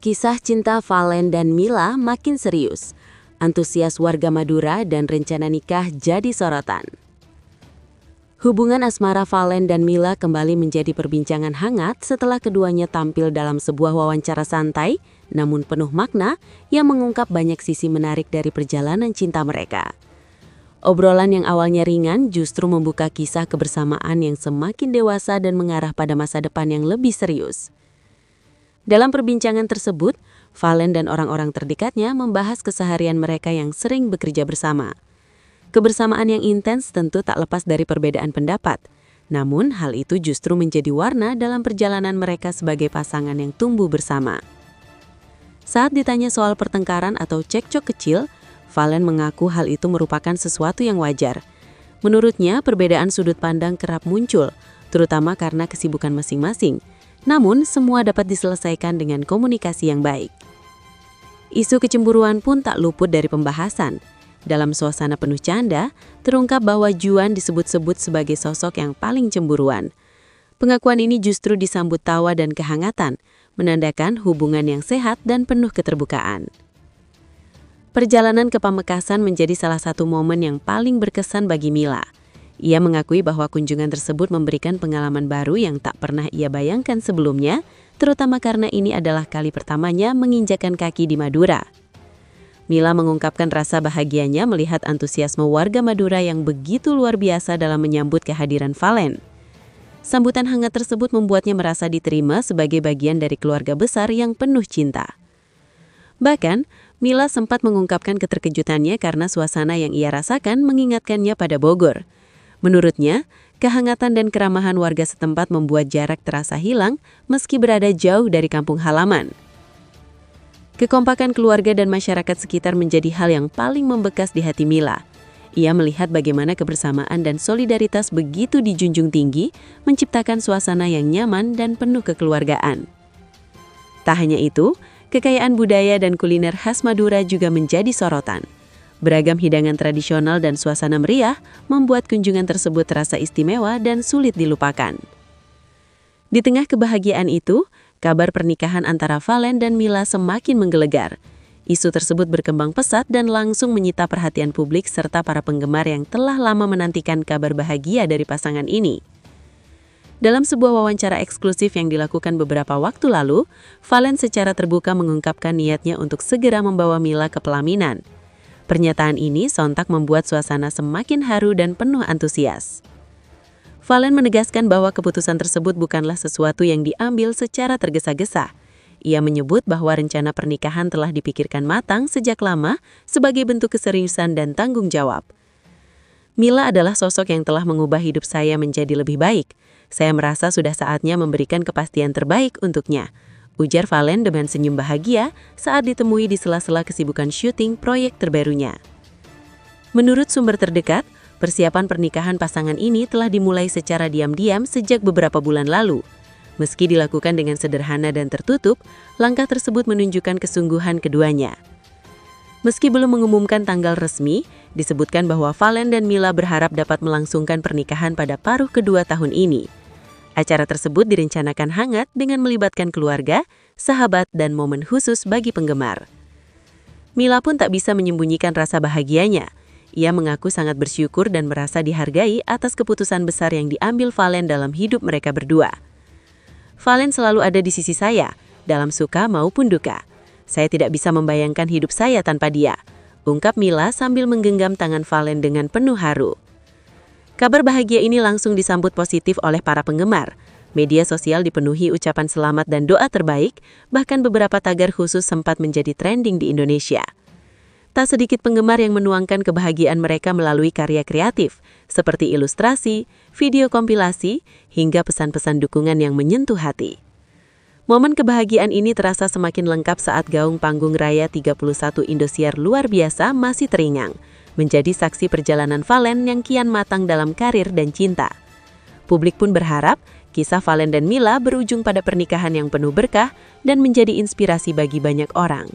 Kisah cinta Valen dan Mila makin serius. Antusias warga Madura dan rencana nikah jadi sorotan. Hubungan asmara Valen dan Mila kembali menjadi perbincangan hangat setelah keduanya tampil dalam sebuah wawancara santai, namun penuh makna yang mengungkap banyak sisi menarik dari perjalanan cinta mereka. Obrolan yang awalnya ringan justru membuka kisah kebersamaan yang semakin dewasa dan mengarah pada masa depan yang lebih serius. Dalam perbincangan tersebut, Valen dan orang-orang terdekatnya membahas keseharian mereka yang sering bekerja bersama. Kebersamaan yang intens tentu tak lepas dari perbedaan pendapat, namun hal itu justru menjadi warna dalam perjalanan mereka sebagai pasangan yang tumbuh bersama. Saat ditanya soal pertengkaran atau cekcok kecil, Valen mengaku hal itu merupakan sesuatu yang wajar. Menurutnya, perbedaan sudut pandang kerap muncul, terutama karena kesibukan masing-masing. Namun, semua dapat diselesaikan dengan komunikasi yang baik. Isu kecemburuan pun tak luput dari pembahasan. Dalam suasana penuh canda, terungkap bahwa Juan disebut-sebut sebagai sosok yang paling cemburuan. Pengakuan ini justru disambut tawa dan kehangatan, menandakan hubungan yang sehat dan penuh keterbukaan. Perjalanan ke Pamekasan menjadi salah satu momen yang paling berkesan bagi Mila. Ia mengakui bahwa kunjungan tersebut memberikan pengalaman baru yang tak pernah ia bayangkan sebelumnya, terutama karena ini adalah kali pertamanya menginjakkan kaki di Madura. Mila mengungkapkan rasa bahagianya melihat antusiasme warga Madura yang begitu luar biasa dalam menyambut kehadiran Valen. Sambutan hangat tersebut membuatnya merasa diterima sebagai bagian dari keluarga besar yang penuh cinta. Bahkan, Mila sempat mengungkapkan keterkejutannya karena suasana yang ia rasakan mengingatkannya pada Bogor. Menurutnya, kehangatan dan keramahan warga setempat membuat jarak terasa hilang meski berada jauh dari kampung halaman. Kekompakan keluarga dan masyarakat sekitar menjadi hal yang paling membekas di hati Mila. Ia melihat bagaimana kebersamaan dan solidaritas begitu dijunjung tinggi, menciptakan suasana yang nyaman dan penuh kekeluargaan. Tak hanya itu, kekayaan budaya dan kuliner khas Madura juga menjadi sorotan. Beragam hidangan tradisional dan suasana meriah membuat kunjungan tersebut terasa istimewa dan sulit dilupakan. Di tengah kebahagiaan itu, kabar pernikahan antara Valen dan Mila semakin menggelegar. Isu tersebut berkembang pesat dan langsung menyita perhatian publik serta para penggemar yang telah lama menantikan kabar bahagia dari pasangan ini. Dalam sebuah wawancara eksklusif yang dilakukan beberapa waktu lalu, Valen secara terbuka mengungkapkan niatnya untuk segera membawa Mila ke pelaminan. Pernyataan ini sontak membuat suasana semakin haru dan penuh antusias. Valen menegaskan bahwa keputusan tersebut bukanlah sesuatu yang diambil secara tergesa-gesa. Ia menyebut bahwa rencana pernikahan telah dipikirkan matang sejak lama sebagai bentuk keseriusan dan tanggung jawab. Mila adalah sosok yang telah mengubah hidup saya menjadi lebih baik. Saya merasa sudah saatnya memberikan kepastian terbaik untuknya, ujar Valen dengan senyum bahagia saat ditemui di sela-sela kesibukan syuting proyek terbarunya. Menurut sumber terdekat, persiapan pernikahan pasangan ini telah dimulai secara diam-diam sejak beberapa bulan lalu. Meski dilakukan dengan sederhana dan tertutup, langkah tersebut menunjukkan kesungguhan keduanya. Meski belum mengumumkan tanggal resmi, disebutkan bahwa Valen dan Mila berharap dapat melangsungkan pernikahan pada paruh kedua tahun ini. Acara tersebut direncanakan hangat dengan melibatkan keluarga, sahabat, dan momen khusus bagi penggemar. Mila pun tak bisa menyembunyikan rasa bahagianya. Ia mengaku sangat bersyukur dan merasa dihargai atas keputusan besar yang diambil Valen dalam hidup mereka berdua. Valen selalu ada di sisi saya, dalam suka maupun duka. Saya tidak bisa membayangkan hidup saya tanpa dia, ungkap Mila sambil menggenggam tangan Valen dengan penuh haru. Kabar bahagia ini langsung disambut positif oleh para penggemar. Media sosial dipenuhi ucapan selamat dan doa terbaik, bahkan beberapa tagar khusus sempat menjadi trending di Indonesia. Tak sedikit penggemar yang menuangkan kebahagiaan mereka melalui karya kreatif, seperti ilustrasi, video kompilasi, hingga pesan-pesan dukungan yang menyentuh hati. Momen kebahagiaan ini terasa semakin lengkap saat gaung panggung raya 31 Indosiar luar biasa masih teringang, menjadi saksi perjalanan Valen yang kian matang dalam karir dan cinta. Publik pun berharap kisah Valen dan Mila berujung pada pernikahan yang penuh berkah dan menjadi inspirasi bagi banyak orang.